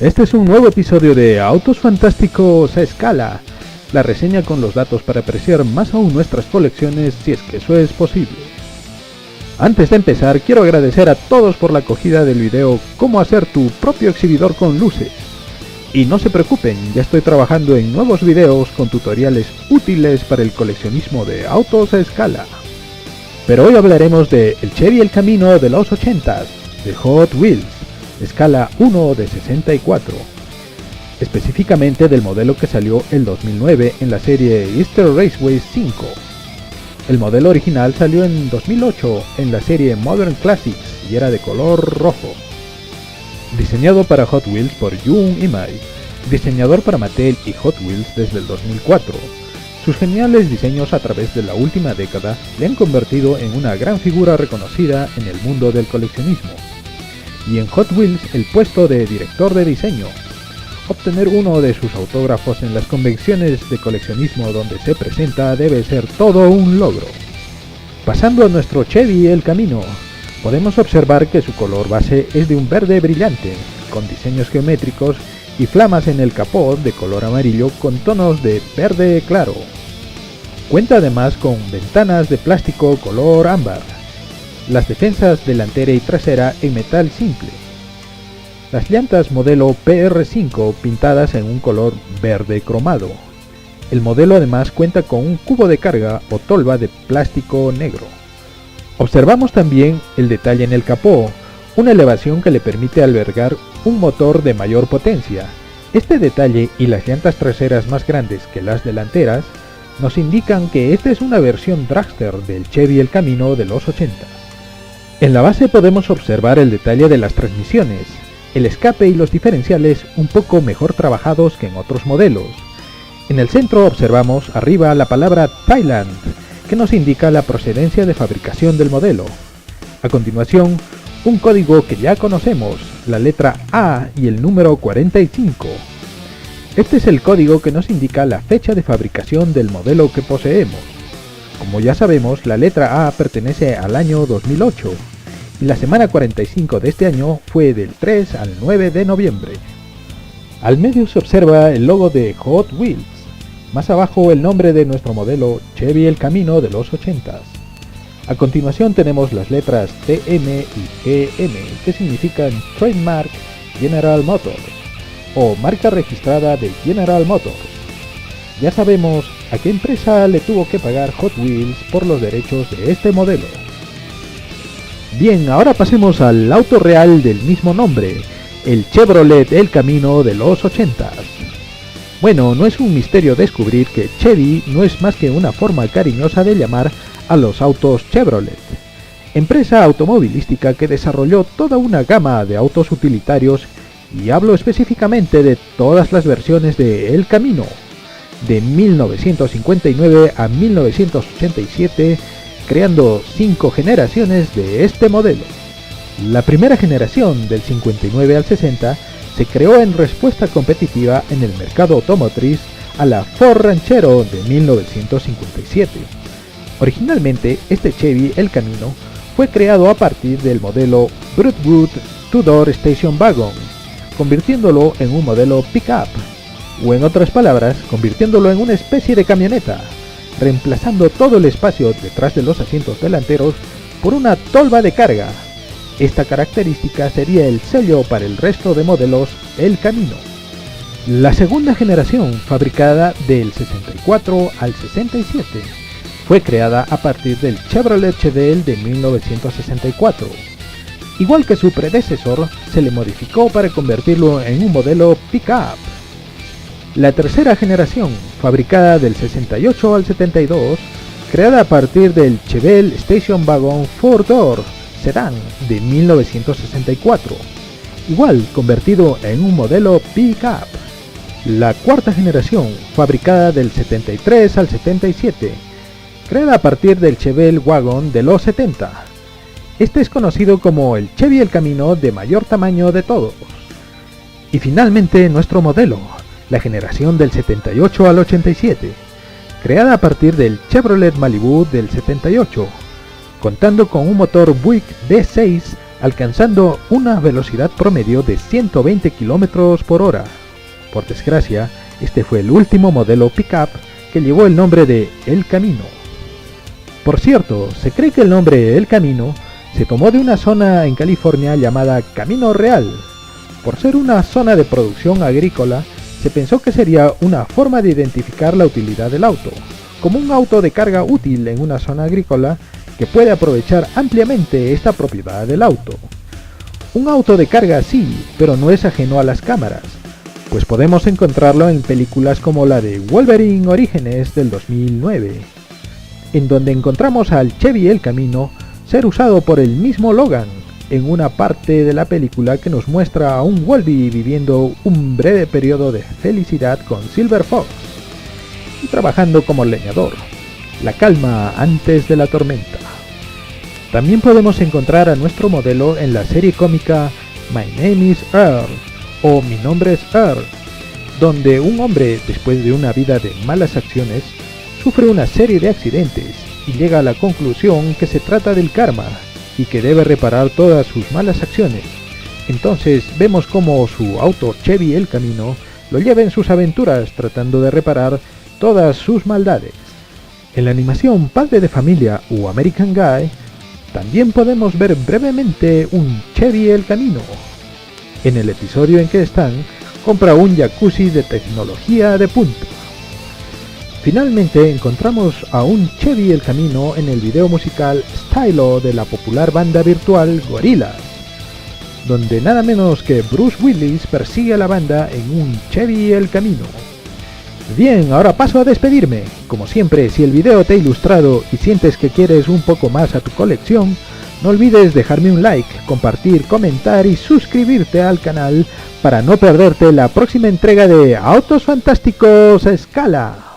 Este es un nuevo episodio de Autos Fantásticos a Escala, la reseña con los datos para apreciar más aún nuestras colecciones si es que eso es posible. Antes de empezar, quiero agradecer a todos por la acogida del video Cómo hacer tu propio exhibidor con luces. Y no se preocupen, ya estoy trabajando en nuevos videos con tutoriales útiles para el coleccionismo de autos a escala. Pero hoy hablaremos de el Chevy El Camino de los 80s, de Hot Wheels, escala 1 de 64. Específicamente del modelo que salió el 2009 en la serie Easter Raceway 5. El modelo original salió en 2008 en la serie Modern Classics y era de color rojo. Diseñado para Hot Wheels por Jun Imai, diseñador para Mattel y Hot Wheels desde el 2004. Sus geniales diseños a través de la última década le han convertido en una gran figura reconocida en el mundo del coleccionismo. Y en Hot Wheels el puesto de director de diseño. Obtener uno de sus autógrafos en las convenciones de coleccionismo donde se presenta debe ser todo un logro. Pasando a nuestro Chevy El Camino, podemos observar que su color base es de un verde brillante, con diseños geométricos y flamas en el capó de color amarillo con tonos de verde claro. Cuenta además con ventanas de plástico color ámbar, las defensas delantera y trasera en metal simple, las llantas modelo PR5 pintadas en un color verde cromado. El modelo además cuenta con un cubo de carga o tolva de plástico negro. Observamos también el detalle en el capó, una elevación que le permite albergar un motor de mayor potencia. Este detalle y las llantas traseras más grandes que las delanteras nos indican que esta es una versión dragster del Chevy El Camino de los 80. En la base podemos observar el detalle de las transmisiones, el escape y los diferenciales un poco mejor trabajados que en otros modelos. En el centro observamos arriba la palabra Thailand, que nos indica la procedencia de fabricación del modelo. A continuación, un código que ya conocemos, la letra A y el número 45. Este es el código que nos indica la fecha de fabricación del modelo que poseemos. Como ya sabemos, la letra A pertenece al año 2008 y la semana 45 de este año fue del 3 al 9 de noviembre. Al medio se observa el logo de Hot Wheels. Más abajo el nombre de nuestro modelo Chevy El Camino de los 80s. A continuación tenemos las letras TM y GM, que significan Trademark General Motors, o marca registrada de General Motors. Ya sabemos a qué empresa le tuvo que pagar Hot Wheels por los derechos de este modelo. Bien, ahora pasemos al auto real del mismo nombre, el Chevrolet El Camino de los 80s. Bueno, no es un misterio descubrir que Chevy no es más que una forma cariñosa de llamar a los autos Chevrolet, empresa automovilística que desarrolló toda una gama de autos utilitarios, y hablo específicamente de todas las versiones de El Camino, de 1959 a 1987, creando 5 generaciones de este modelo. La primera generación, del 59 al 60, se creó en respuesta competitiva en el mercado automotriz a la Ford Ranchero de 1957. Originalmente, este Chevy El Camino fue creado a partir del modelo Broadwood Two-Door Station Wagon, convirtiéndolo en un modelo pick-up, o en otras palabras, convirtiéndolo en una especie de camioneta, reemplazando todo el espacio detrás de los asientos delanteros por una tolva de carga. Esta característica sería el sello para el resto de modelos El Camino. La segunda generación, fabricada del 64 al 67, fue creada a partir del Chevrolet Chevelle de 1964. Igual que su predecesor, se le modificó para convertirlo en un modelo pick-up. La tercera generación, fabricada del 68 al 72, creada a partir del Chevelle Station Wagon 4-Door Sedan de 1964, igual convertido en un modelo pick-up. La cuarta generación, fabricada del 73 al 77, creada a partir del Chevelle Wagon de los 70. Este es conocido como el Chevy El Camino de mayor tamaño de todos. Y finalmente nuestro modelo, la generación del 78 al 87, creada a partir del Chevrolet Malibu del 78, contando con un motor Buick V6 alcanzando una velocidad promedio de 120 km por hora. Por desgracia, este fue el último modelo pickup que llevó el nombre de El Camino. Por cierto, se cree que el nombre El Camino se tomó de una zona en California llamada Camino Real. Por ser una zona de producción agrícola, se pensó que sería una forma de identificar la utilidad del auto, como un auto de carga útil en una zona agrícola que puede aprovechar ampliamente esta propiedad del auto. Un auto de carga sí, pero no es ajeno a las cámaras, pues podemos encontrarlo en películas como la de Wolverine Orígenes del 2009, en donde encontramos al Chevy El Camino ser usado por el mismo Logan, en una parte de la película que nos muestra a un Wolverine viviendo un breve periodo de felicidad con Silver Fox y trabajando como leñador, la calma antes de la tormenta. También podemos encontrar a nuestro modelo en la serie cómica My Name is Earl, o Mi nombre es Earl, donde un hombre, después de una vida de malas acciones, sufre una serie de accidentes y llega a la conclusión que se trata del karma y que debe reparar todas sus malas acciones. Entonces vemos cómo su auto Chevy El Camino lo lleva en sus aventuras tratando de reparar todas sus maldades. En la animación Padre de Familia o American Guy también podemos ver brevemente un Chevy El Camino. En el episodio en que Stan compra un jacuzzi de tecnología de punta. Finalmente encontramos a un Chevy El Camino en el video musical Stylo de la popular banda virtual Gorillaz, donde nada menos que Bruce Willis persigue a la banda en un Chevy El Camino. Bien, ahora paso a despedirme. Como siempre, si el video te ha ilustrado y sientes que quieres un poco más a tu colección, no olvides dejarme un like, compartir, comentar y suscribirte al canal para no perderte la próxima entrega de Autos Fantásticos a Escala.